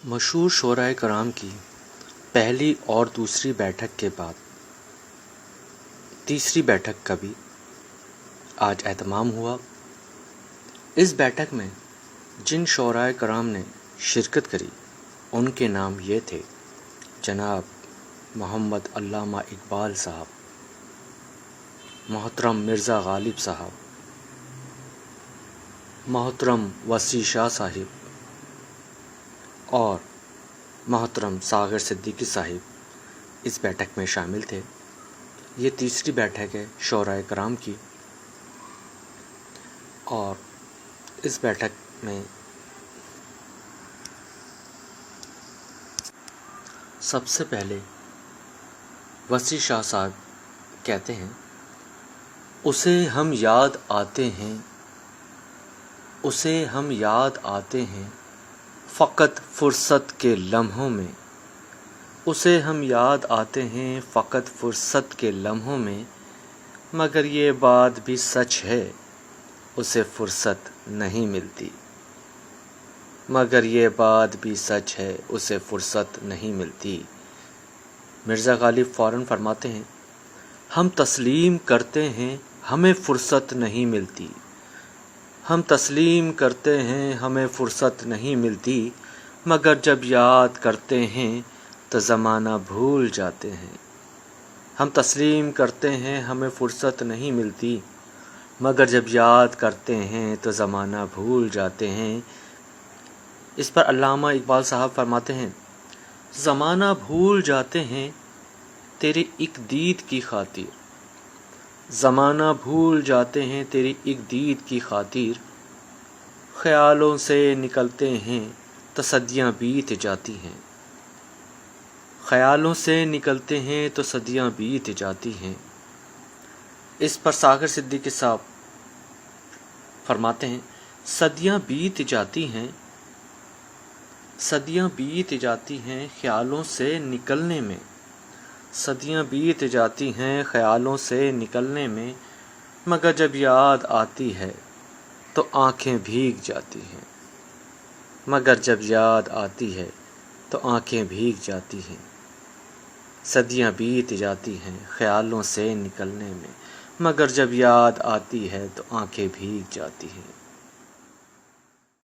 مشہور شعراء کرام کی پہلی اور دوسری بیٹھک کے بعد تیسری بیٹھک کا بھی آج اہتمام ہوا۔ اس بیٹھک میں جن شعراء کرام نے شرکت کری ان کے نام یہ تھے: جناب محمد علامہ اقبال صاحب، محترم مرزا غالب صاحب، محترم وسیع شاہ صاحب اور محترم ساغر صدیقی صاحب اس بیٹھک میں شامل تھے۔ یہ تیسری بیٹھک ہے شعراء کرام کی، اور اس بیٹھک میں سب سے پہلے وسیع شاہ صاحب کہتے ہیں: اسے ہم یاد آتے ہیں، اسے ہم یاد آتے ہیں فقط فرصت کے لمحوں میں، اسے ہم یاد آتے ہیں فقط فرصت کے لمحوں میں، مگر یہ بات بھی سچ ہے اسے فرصت نہیں ملتی، مگر یہ بات بھی سچ ہے اسے فرصت نہیں ملتی۔ مرزا غالب فوراً فرماتے ہیں: ہم تسلیم کرتے ہیں ہمیں فرصت نہیں ملتی، ہم تسلیم کرتے ہیں ہمیں فرصت نہیں ملتی، مگر جب یاد کرتے ہیں تو زمانہ بھول جاتے ہیں۔ ہم تسلیم کرتے ہیں ہمیں فرصت نہیں ملتی، مگر جب یاد کرتے ہیں تو زمانہ بھول جاتے ہیں۔ اس پر علامہ اقبال صاحب فرماتے ہیں: زمانہ بھول جاتے ہیں تیری ایک دید کی خاطر، زمانہ بھول جاتے ہیں تیری ایک دید کی خاطر، خیالوں سے نکلتے ہیں تو صدیاں بیت جاتی ہیں، خیالوں سے نکلتے ہیں تو صدیاں بیت جاتی ہیں۔ اس پر ساغر صدیقی صاحب فرماتے ہیں: صدیاں بیت جاتی ہیں، صدیاں بیت جاتی ہیں خیالوں سے نکلنے میں، صدیاں بیت جاتی ہیں خیالوں سے نکلنے میں، مگر جب یاد آتی ہے تو آنکھیں بھیگ جاتی ہیں، مگر جب یاد آتی ہے تو آنکھیں بھیگ جاتی ہیں۔ صدیاں بیت جاتی ہیں خیالوں سے نکلنے میں، مگر جب یاد آتی ہے تو آنکھیں بھیگ جاتی ہیں۔